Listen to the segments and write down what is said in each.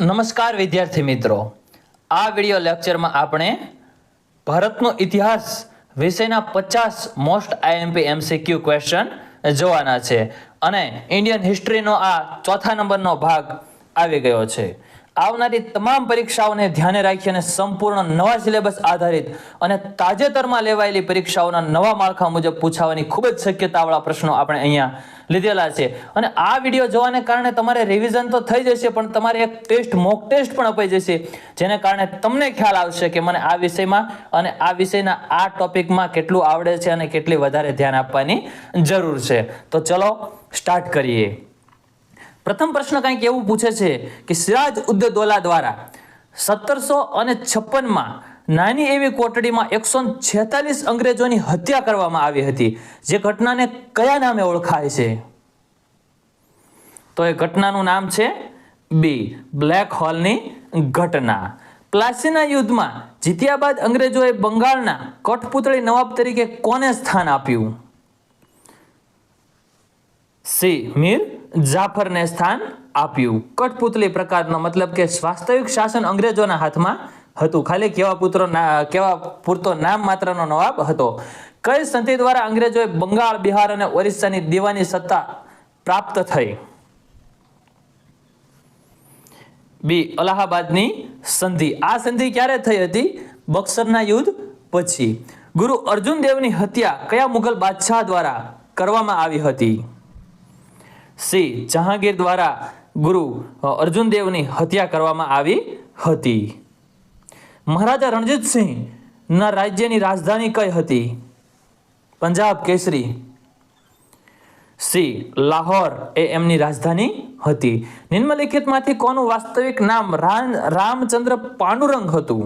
નમસ્કાર વિદ્યાર્થી મિત્રો, આ વિડિયો લેક્ચરમાં આપણે ભારતનો ઇતિહાસ વિષયના 50 મોસ્ટ આઈએમપી એમસીક્યુ ક્વેશ્ચન જોવાના છે અને ઇન્ડિયન હિસ્ટ્રીનો આ ચોથા નંબરનો ભાગ આવી ગયો છે. આવનારી તમામ પરીક્ષાઓને ધ્યાને રાખી અને સંપૂર્ણ નવા સિલેબસ આધારિત અને તાજેતરમાં લેવાયેલી પરીક્ષાઓના નવા માળખા મુજબ પૂછાવાની ખૂબ જ શક્યતાવાળા પ્રશ્નો આપણે અહીંયા લીધેલા છે. અને આ વિડીયો જોવાને કારણે તમારે રિવિઝન તો થઈ જશે, પણ તમારે એક ટેસ્ટ, મોક ટેસ્ટ પણ અપાઈ જશે, જેને કારણે તમને ખ્યાલ આવશે કે મને આ વિષયમાં અને આ વિષયના આ ટોપિકમાં કેટલું આવડે છે અને કેટલી વધારે ધ્યાન આપવાની જરૂર છે. તો ચલો સ્ટાર્ટ કરીએ. પ્રથમ પ્રશ્ન કંઈક એવું પૂછે છે કે સિરાજ ઉદ દૌલા દ્વારા 1756માં નાની એવી કોટડીમાં 146 અંગ્રેજોની હત્યા કરવામાં આવી હતી, જે ઘટનાને કયા નામે ઓળખાય છે? તો એ ઘટનાનું નામ છે બી, બ્લેક હોલની ઘટના. પ્લાસીના યુદ્ધમાં જીત્યા બાદ અંગ્રેજોએ બંગાળના કઠપુતળી નવાબ તરીકે કોને સ્થાન આપ્યું? સી, મીર જાફરને સ્થાન આપ્યું. કઠપુતળી પ્રકારનો મતલબ કે વાસ્તવિક શાસન અંગ્રેજોના હાથમાં હતું, ખાલી કેવા પૂરતો નામ માત્રનો નવાબ હતો. કઈ સંધિ દ્વારા અંગ્રેજોએ બંગાળ, બિહાર અને ઓરિસ્સાની દીવાની સત્તા પ્રાપ્ત થઈ? બી, અલ્હાબાદની સંધિ. આ સંધિ ક્યારે થઈ હતી? બક્સરના યુદ્ધ પછી. ગુરુ અર્જુન દેવની હત્યા કયા મુગલ બાદશાહ દ્વારા કરવામાં આવી હતી? સી, જહાંગીર દ્વારા ગુરુ અર્જુન દેવની હત્યા કરવામાં આવી હતી. મહારાજા રણજીતસિંહ ના રાજ્યની રાજધાની કઈ હતી? પંજાબ કેસરી. સી, લાહોર એ એમની રાજધાની હતી. નિમ્નલિખિતમાંથી કોનું વાસ્તવિક નામ રામચંદ્ર પાંડુરંગ હતું?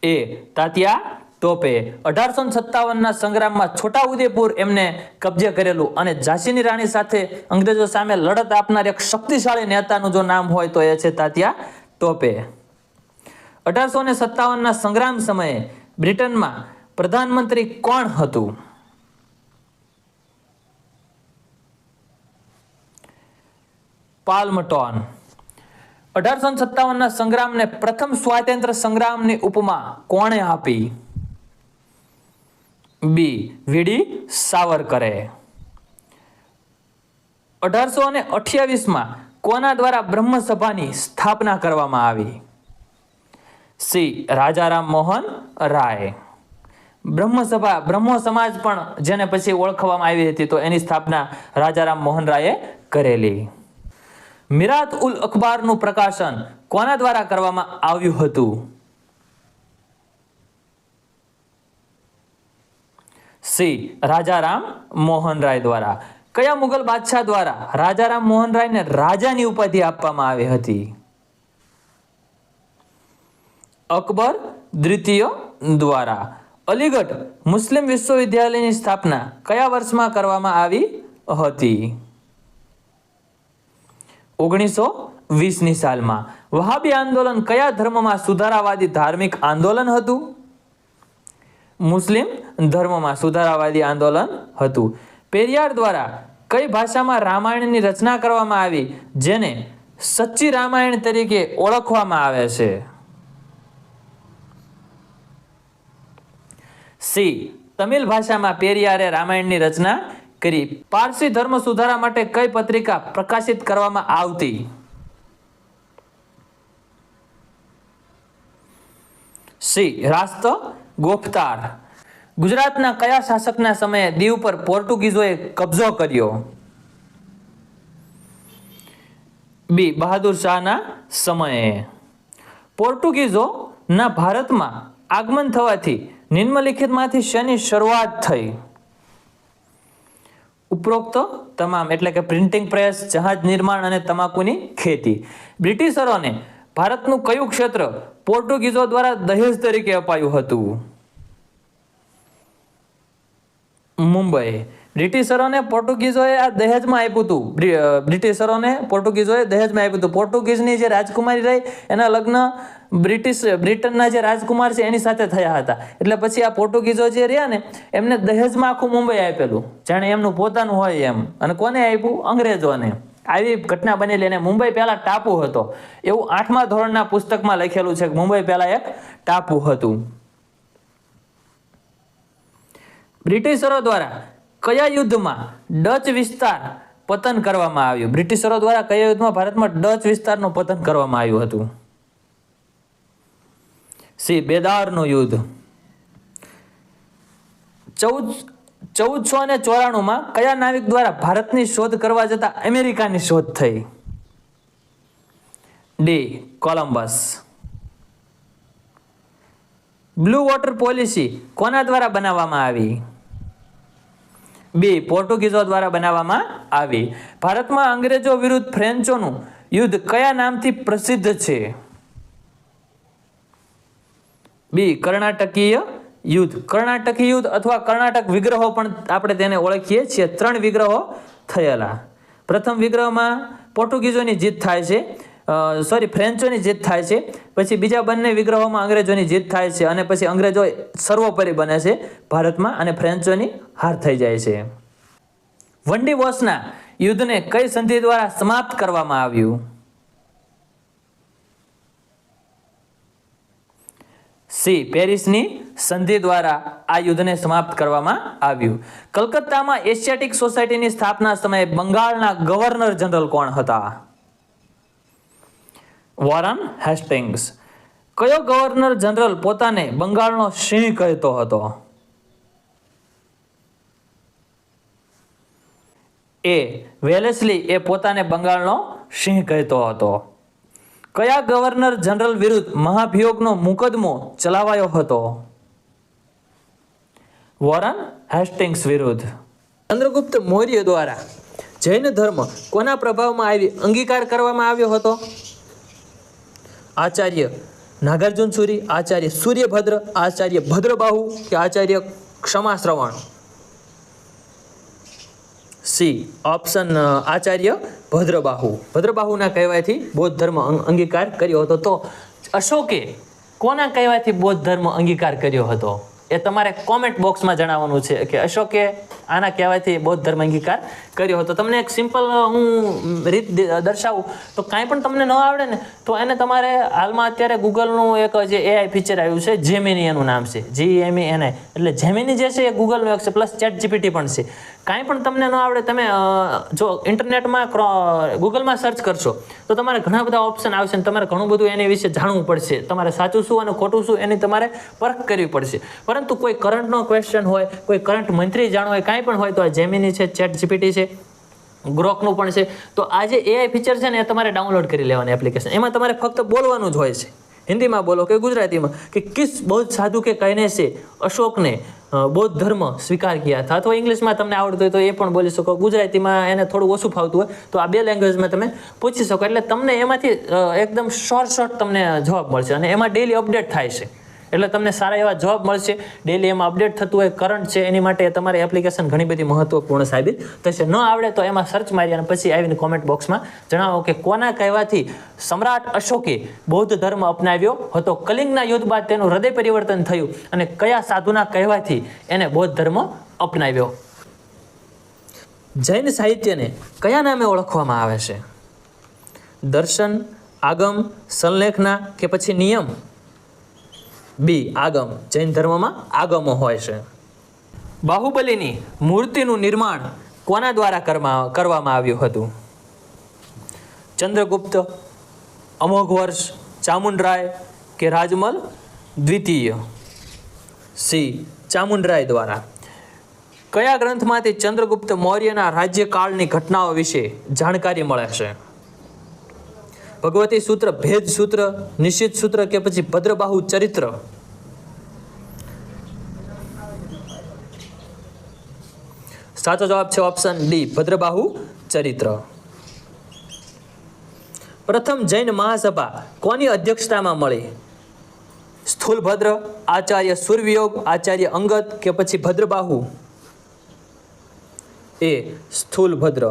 એ, તાત્યા ટોપે. 1857ના સંગ્રામમાં છોટાઉદેપુર એમને કબજે કરેલું અને ઝાંસીની રાણી સાથે અંગ્રેજો સામે લડત આપનાર એક શક્તિશાળી નેતાનું જો નામ હોય તો એ છે તાત્યા ટોપે. 1857ના સંગ્રામ સમયે બ્રિટનમાં પ્રધાનમંત્રી કોણ હતું? પાલ્મટોન. 1857ના સંગ્રામને પ્રથમ સ્વાતંત્ર્ય સંગ્રામની ઉપમા કોણે આપી? બી, વીડી સાવરકરે. 1828માં કોના દ્વારા બ્રહ્મસભાની સ્થાપના કરવામાં આવી? સી, રાજારામ મોહન રાય. બ્રહ્મસભા, બ્રહ્મો સમાજ પણ જેને પછી ઓળખવામાં આવી હતી, તો એની સ્થાપના રાજારામ મોહન રાયે કરેલી. મિરાત ઉલ અખબારનું પ્રકાશન કોના દ્વારા કરવામાં આવ્યું હતું? સી, રાજારામ મોહન રાય દ્વારા. કયા મુગલ બાદશાહ દ્વારા રાજારામ મોહન રાયને રાજાની ઉપાધિ આપવામાં આવી હતી? અકબર દ્વિતીય દ્વારા. અલીગઢ મુસ્લિમ વિશ્વવિદ્યાલયની સ્થાપના કયા વર્ષમાં કરવામાં આવી હતી? 1920ની સાલમાં. વહાબી આંદોલન કયા ધર્મમાં સુધારાવાદી ધાર્મિક આંદોલન હતું? મુસ્લિમ ધર્મમાં સુધારાવાદી આંદોલન હતું. પેરિયાર દ્વારા કઈ ભાષામાં રામાયણની રચના કરવામાં આવી, જેને સચ્ચી રામાયણ તરીકે ઓળખવામાં આવે છે? સી, તમિલ ભાષામાં પેરિયારે રામાયણની રચના કરી. પારસી ધર્મ સુધારા માટે કઈ પત્રિકા પ્રકાશિત કરવામાં આવતી? સી, રાસ્ત ગોફતાર. ગુજરાતના કયા શાસકના સમયે દીવ પર પોર્ટુગીઝોએ કબજો કર્યો? બી, બહાદુર શાહના સમયે. પોર્ટુગીઝોના ભારતમાં આગમન થવાથી નિમ્નલિખિતમાંથી શેની શરૂઆત થઈ? ઉપરોક્ત તમામ, એટલે કે પ્રિન્ટિંગ પ્રેસ, જહાજ નિર્માણ અને તમાકુની ખેતી. બ્રિટિશરોને ભારતનું કયું ક્ષેત્ર પોર્ટુગીઝો દ્વારા દહેજ તરીકે અપાયું હતું? મુંબઈ. બ્રિટિશરોને પોર્ટુગીઝોએ આ દહેજમાં આપ્યું હતું. પોર્ટુગીઝોએ દહેજમાં આપ્યું હતું. પોર્ટુગીઝની જે રાજકુમારી રહી એના લગ્ન બ્રિટનના જે રાજકુમાર છે એની સાથે થયા હતા, એટલે પછી આ પોર્ટુગીઝો જે રહ્યા ને એમને દહેજમાં આખું મુંબઈ આપેલું, જાણે એમનું પોતાનું હોય એમ. અને કોને આપ્યું? અંગ્રેજોને. આવી ઘટના બનેલી અને મુંબઈ પહેલા ટાપુ હતો એવું 8મા ધોરણના પુસ્તકમાં લખેલું છે કે મુંબઈ પહેલા એક ટાપુ હતું. બ્રિટિશરો દ્વારા કયા યુદ્ધમાં ડચ વિસ્તાર પતન કરવામાં આવ્યું? બ્રિટિશરો દ્વારા કયા યુદ્ધમાં ભારતમાં ડચ વિસ્તારનું પતન કરવામાં આવ્યું હતું? સી બેદારનું યુદ્ધ. 1494 કયા નાવિક દ્વારા ભારતની શોધ કરવા જતા અમેરિકાની શોધ થઈ? D Columbus. Blue water policy કોના દ્વારા બનાવવામાં આવી? બી પોર્ટુગીઝો દ્વારા બનાવવામાં આવી. ભારતમાં અંગ્રેજો વિરુદ્ધ ફ્રેન્ચોનું યુદ્ધ કયા નામથી પ્રસિદ્ધ છે? બી કર્ણાટકીય યુદ્ધ. કર્ણાટકી યુદ્ધ અથવા કર્ણાટક વિગ્રહો પણ આપણે તેને ઓળખીએ છીએ. 3 વિગ્રહો થયેલા. પ્રથમ વિગ્રહમાં પોર્ટુગીઝોની જીત થાય છે, ફ્રેન્ચોની જીત થાય છે. પછી બીજા બંને વિગ્રહોમાં અંગ્રેજોની જીત થાય છે અને પછી અંગ્રેજો સર્વોપરી બને છે ભારતમાં અને ફ્રેન્ચોની હાર થઈ જાય છે. વંડીવોસના યુદ્ધને કઈ સંધિ દ્વારા સમાપ્ત કરવામાં આવ્યું? સી પેરિસની સંધિ દ્વારા આ યુદ્ધને સમાપ્ત કરવામાં આવ્યું. કલકત્તામાં એશિયાટિક સોસાયટીની સ્થાપના સમયે બંગાળના ગવર્નર જનરલ કોણ હતા? Warren Hastings. કયો ગવર્નર જનરલ પોતાને બંગાળનો સિંહ કહેતો હતો? એ વેલેસ્લી એ પોતાને બંગાળનો સિંહ કહેતો હતો. કયા ગવર્નર જનરલ વિરુદ્ધ મહાભિયોગનો મુકદમો ચલાવાયો હતો? વોરન હેસ્ટિંગ્સ વિરુદ્ધ. ચંદ્રગુપ્ત મૌર્ય દ્વારા જૈન ધર્મ કોના પ્રભાવમાં આવી અંગીકાર કરવામાં આવ્યો હતો? આચાર્ય નાગાર્જુન સૂરી, આચાર્ય સૂર્યભદ્ર, આચાર્ય ભદ્રબાહુ કે આચાર્ય ક્ષમાશ્રવણ? C option Acharya Bhadrabahu. ભદ્રબાહુના કહેવાયથી બૌદ્ધ ધર્મ અંગીકાર કર્યો હતો. તો અશોકે કોના કહેવાયથી બૌદ્ધ ધર્મ અંગીકાર કર્યો હતો? એ તમારે કોમેન્ટ બોક્સમાં જણાવવાનું છે કે અશોકે આના કહેવાયથી બૌદ્ધ ધર્મ અંગીકાર કર્યો હતો. તમને એક સિમ્પલ હું રીત દર્શાવું તો કાંઈ પણ તમને ન આવડે ને તો એને તમારે હાલમાં અત્યારે ગૂગલનું એક જે એઆઈ ફીચર આવ્યું છે જેમિની એનું નામ છે GEMINI. એટલે જેમિની જે છે એ ગૂગલનું એક છે પ્લસ ChatGPT પણ છે. કાંઈ પણ તમને ન આવડે તમે જો ઇન્ટરનેટમાં ગૂગલમાં સર્ચ કરશો તો તમારે ઘણા બધા ઓપ્શન આવશે અને તમારે ઘણું બધું એની વિશે જાણવું પડશે. તમારે સાચું શું અને ખોટું શું એની તમારે પરખ કરવી પડશે. પરંતુ કોઈ કરંટનો ક્વેશ્ચન હોય, કોઈ કરંટ મંત્રી જાણવું હોય, કાંઈ પણ હોય તો આ જેમિની છે, ChatGPT છે, ગ્રોકનું પણ છે. તો આ જે એઆઈ ફીચર છે ને એ તમારે ડાઉનલોડ કરી લેવાની એપ્લિકેશન. એમાં તમારે ફક્ત બોલવાનું જ હોય છે, હિન્દીમાં બોલો કે ગુજરાતીમાં કે કિસ બૌદ્ધ સાધુ કે કહેને છે અશોકને બૌદ્ધ ધર્મ સ્વીકાર કિયા હતા, અથવા ઇંગ્લિશમાં તમને આવડતું હોય તો એ પણ બોલી શકો, ગુજરાતીમાં એને થોડું ઓછું ફાવતું હોય તો આ 2 લેંગ્વેજમાં તમે પૂછી શકો. એટલે તમને એમાંથી એકદમ શોર્ટ તમને જવાબ મળશે અને એમાં ડેલી અપડેટ થાય છે. એટલે તમને સારા એવા જવાબ મળશે. ડેલી એમાં અપડેટ થતું હોય, કરંટ છે, એની માટે તમારી એપ્લિકેશન ઘણી બધી મહત્વપૂર્ણ સાબિત થશે. ન આવડે તો એમાં સર્ચ મારી અને પછી આવીને કોમેન્ટ બોક્સમાં જણાવો કે કોના કહેવાથી સમ્રાટ અશોકે બૌદ્ધ ધર્મ અપનાવ્યો હતો? કલિંગના યુદ્ધ બાદ તેનું હૃદય પરિવર્તન થયું અને કયા સાધુના કહેવાથી એને બૌદ્ધ ધર્મ અપનાવ્યો? જૈન સાહિત્યને કયા નામે ઓળખવામાં આવે છે? દર્શન, આગમ, સંલેખના કે પછી નિયમ? બી આગમ. જૈન ધર્મમાં આગમો હોય છે. બાહુબલીની મૂર્તિનું નિર્માણ કોના દ્વારા કરવામાં આવ્યું હતું? ચંદ્રગુપ્ત, અમોઘ વર્ષ, ચામુંડરાય કે રાજમલ દ્વિતીય? સી ચામુંડરાય દ્વારા. કયા ગ્રંથમાંથી ચંદ્રગુપ્ત મૌર્યના રાજ્યકાળની ઘટનાઓ વિશે જાણકારી મળે છે? ભગવતી સૂત્ર, ભેદ સૂત્ર, નિશ્ચિત સૂત્ર કે પછી ભદ્રબાહુ ચરિત્ર? સાચો જવાબ છે ઓપ્શન ડી ભદ્રબાહુ ચરિત્ર. પ્રથમ જૈન મહાસભા કોની અધ્યક્ષતામાં મળી? સ્થૂલભદ્ર, આચાર્ય સૂર્યયોગ, આચાર્ય અંગદ કે પછી ભદ્રબાહુ? એ સ્થૂલભદ્ર.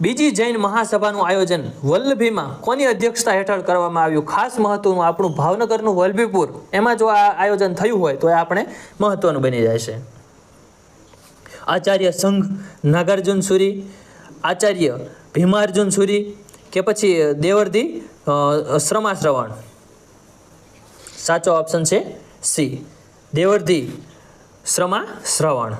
બીજી જૈન મહાસભાનું આયોજન વલ્લભીમાં કોની અધ્યક્ષતા હેઠળ કરવામાં આવ્યું? ખાસ મહત્વનું આપણું ભાવનગરનું વલ્લભીપુર, એમાં જો આ આયોજન થયું હોય તો એ આપણે મહત્વનું બની જાય છે. આચાર્ય સંઘ, નાગાર્જુન સૂરી, આચાર્ય ભીમાર્જુન સુરી કે પછી દેવર્ધી શ્રમાશ્રવણ? સાચો ઓપ્શન છે સી, દેવર્ધી શ્રમાશ્રવણ.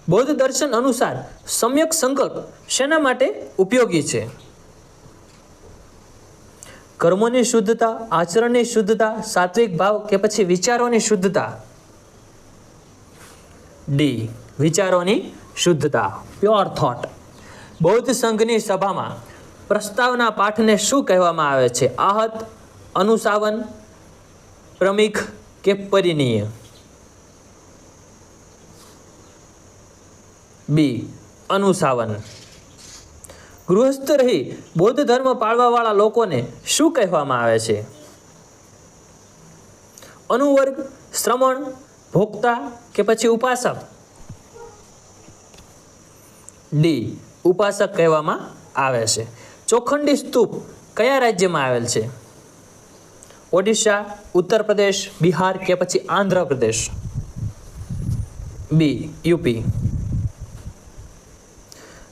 બૌદ્ધ દર્શન અનુસાર સમ્યક સંકલ્પ શેના માટે ઉપયોગી છે? કર્મોની શુદ્ધતા, આચરણની શુદ્ધતા, સાત્વિક ભાવ કે પછી વિચારોની શુદ્ધતા? ડી, વિચારોની શુદ્ધતા, પ્યોર થોટ. બૌદ્ધ સંઘની સભામાં પ્રસ્તાવના પાઠને શું કહેવામાં આવે છે? આહત, અનુશાવન, પ્રમિખ કે પરિનીય? બી, અનુશાવન. ગૃહસ્થ રહી બૌદ્ધ ધર્મ પાળવાવાળા લોકોને શું કહેવામાં આવે છે? અનુવર્ગ, શ્રમણ, ભોક્તા કે પછી ઉપાસક? ડી, ઉપાસક કહેવામાં આવે છે. ચોખંડી સ્તૂપ કયા રાજ્યમાં આવેલ છે? ઓડિશા, ઉત્તર પ્રદેશ, બિહાર કે પછી આંધ્રપ્રદેશ? બી, યુપી.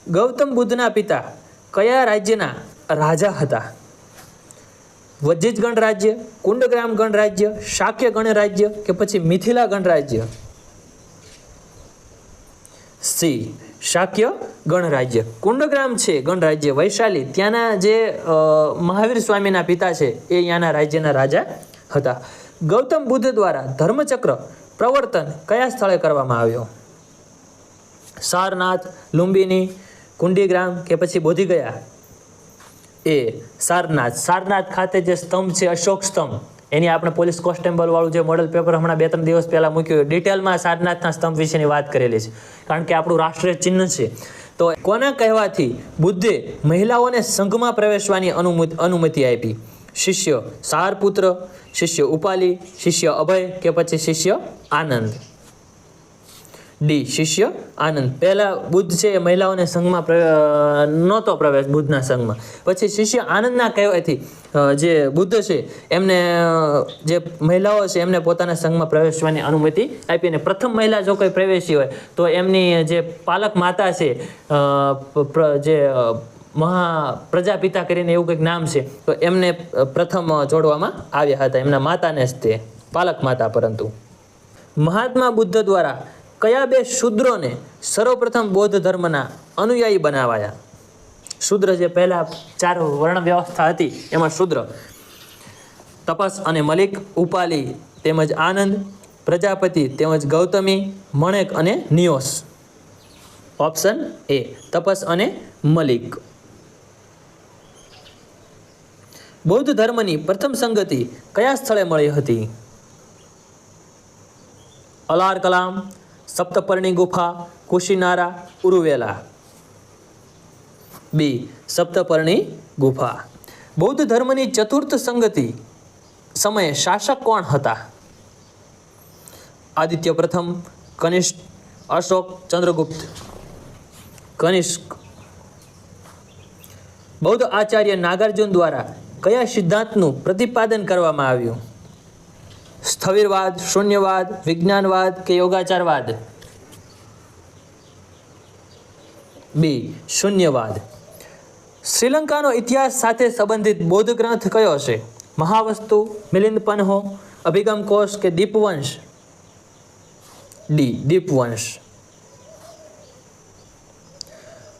ગૌતમ બુદ્ધના પિતા કયા રાજ્યના રાજા હતા? વજ્જિજ ગણરાજ્ય, કુંડગ્રામ ગણરાજ્ય, શાક્ય ગણરાજ્ય કે પછી મિથિલા ગણરાજ્ય? સી, શાક્ય ગણરાજ્ય. કુંડગ્રામ છે ગણરાજ્ય વૈશાલી, ત્યાંના જે મહાવીર સ્વામીના પિતા છે એ ત્યાંના રાજ્યના રાજા હતા. ગૌતમ બુદ્ધ દ્વારા ધર્મચક્ર પ્રવર્તન કયા સ્થળે કરવામાં આવ્યો? સારનાથ, લુંબિની, કુંડીગ્રામ કે પછી બોધિગયા? એ, સારનાથ. સારનાથ ખાતે જે સ્તંભ છે અશોક સ્તંભ, એની આપણે પોલીસ કોન્સ્ટેબલ વાળું જે મોડલ પેપર હમણાં 2-3 દિવસ પહેલાં મૂક્યું, ડિટેલમાં સારનાથના સ્તંભ વિશેની વાત કરેલી છે, કારણ કે આપણું રાષ્ટ્રીય ચિહ્ન છે. તો કોના કહેવાથી બુદ્ધે મહિલાઓને સંઘમાં પ્રવેશવાની અનુમતિ આપી? શિષ્ય સારપુત્ર, શિષ્ય ઉપાલી, શિષ્ય અભય કે પછી શિષ્ય આનંદ? ડી, શિષ્ય આનંદ. પહેલા બુદ્ધ છે એ મહિલાઓને સંઘમાં નહોતો પ્રવેશ બુદ્ધના સંઘમાં. પછી શિષ્ય આનંદના કહેવાથી જે બુદ્ધ છે એમને જે મહિલાઓ છે એમને પોતાના સંઘમાં પ્રવેશવાની અનુમતિ આપી. અને પ્રથમ મહિલા જો કોઈ પ્રવેશી હોય તો એમની જે પાલક માતા છે, જે પ્રજાપિતા કરીને એવું કંઈક નામ છે, તો એમને પ્રથમ જોડવામાં આવ્યા હતા, એમના માતાને જ તે પાલક માતા. પરંતુ મહાત્મા બુદ્ધ દ્વારા કયા 2 શૂદ્રોને સર્વપ્રથમ બૌદ્ધ ધર્મના અનુયાયી બનાવાયા? શૂદ્ર જે પહેલા 4 વર્ણ વ્યવસ્થા હતી એમાં શૂદ્ર તપસ અને મલિક, ઉપાલી તેમજ આનંદ, પ્રજાપતિ તેમજ ગૌતમી, મણેક અને નિયોસ? ઓપ્શન એ, તપસ અને મલિક. બૌદ્ધ ધર્મની પ્રથમ સંગતિ કયા સ્થળે મળી હતી? અલાર કલામ, સપ્તપર્ણી ગુફા, કુશીનારા, ઉરુવેલા? બી, સપ્તપર્ણી ગુફા. બૌદ્ધ ધર્મની ચતુર્થ સંગતિ સમયે શાસક કોણ હતા? આદિત્ય પ્રથમ, કનિષ્ક, અશોક, ચંદ્રગુપ્ત? કનિષ્ક. બૌદ્ધ આચાર્ય નાગાર્જુન દ્વારા કયા સિદ્ધાંતનું પ્રતિપાદન કરવામાં આવ્યું? સ્થવિરવાદ, શૂન્યવાદ, વિજ્ઞાનવાદ કે યોગાચારવાદ? બી, શૂન્યવાદ. શ્રીલંકાનો ઇતિહાસ સાથે સંબંધિત બૌદ્ધ ગ્રંથ કયો છે? મહાવસ્તુ, મિલિંદ પન્હો, અભિગમ કોશ કે દીપવંશ? ડી, દીપવંશ.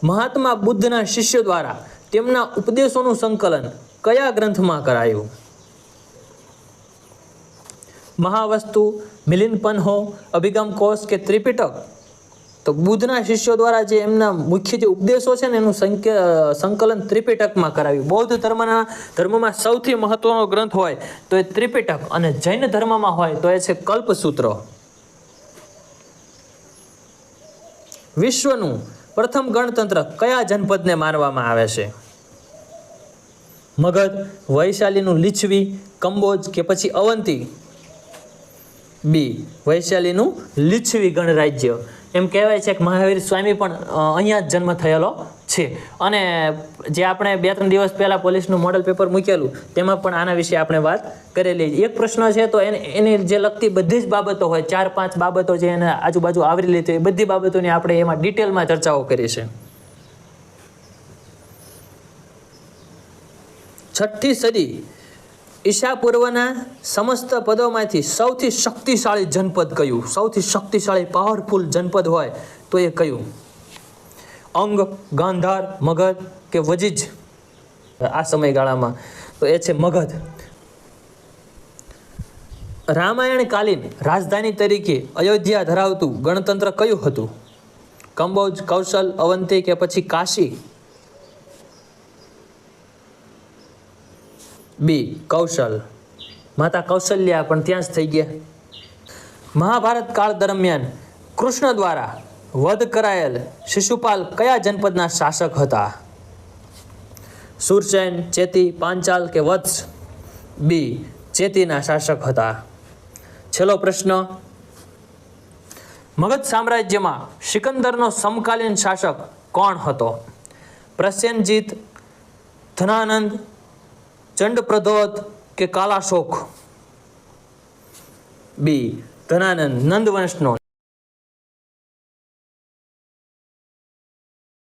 મહાત્મા બુદ્ધના શિષ્યો દ્વારા તેમના ઉપદેશોનું સંકલન કયા ગ્રંથમાં કરાયું? મહાવસ્તુ, મિલિંદ પન્હો, અભિગમ કોશ કે ત્રિપિટક? તો બુદ્ધના શિષ્યો દ્વારા જે એમના મુખ્ય જે ઉપદેશો છે ને એનું સંકલન ત્રિપિટકમાં કરાવ્યું. બૌદ્ધ ધર્મમાં સૌથી મહત્વનો ગ્રંથ હોય તો એ ત્રિપિટક, અને જૈન ધર્મમાં હોય તો એ છે કલ્પસૂત્ર. વિશ્વનું પ્રથમ ગણતંત્ર કયા જનપદને માનવામાં આવે છે? મગધ, વૈશાલીનું લીછવી, કંબોજ કે પછી અવંતી? બી, વૈશાલીનું લીછવી ગણરાજ્ય. એમ કહેવાય છે કે મહાવીર સ્વામી પણ અહીંયા જ જન્મ થયેલો છે. અને જે આપણે 2-3 દિવસ પહેલાં પોલીસનું મોડલ પેપર મૂકેલું તેમાં પણ આના વિશે આપણે વાત કરેલી. એક પ્રશ્ન છે તો એની જે લગતી બધી જ બાબતો હોય, 4-5 બાબતો જે એને આજુબાજુ આવરી લીધી, એ બધી બાબતોની આપણે એમાં ડિટેલમાં ચર્ચાઓ કરી છે. છઠ્ઠી સદી ઈસા પૂર્વના સમસ્ત પદોમાંથી સૌથી શક્તિશાળી જનપદ કયું? સૌથી શક્તિશાળી પાવરફુલ જનપદ હોય તો એ કયું? અંગ, ગાંધાર, મગધ કે વજીજ? આ સમયગાળામાં તો એ છે મગધ. રામાયણકાલીન રાજધાની તરીકે અયોધ્યા ધરાવતું ગણતંત્ર કયું હતું? કંબોજ, કૌશલ, અવંતી કે પછી કાશી? બી કૌશલ. માતા કૌશલ્યા પણ ત્યાં જ થઈ ગયા. મહાભારત કાળ દરમિયાન કૃષ્ણ દ્વારા વધ કરાયેલ શિશુપાલ કયા જનપદના શાસક હતા? સુરસેન, ચેતી, પાંચાલ કે વત્સ? બી ચેતીના શાસક હતા. છેલ્લો પ્રશ્ન, મગધ સામ્રાજ્યમાં સિકંદરનો સમકાલીન શાસક કોણ હતો? પ્રસેનજીત, ધનાનંદ, ચંડપ્રદ્યોત કે કાલાશોક? બી ધનાનંદ, નંદ વંશનો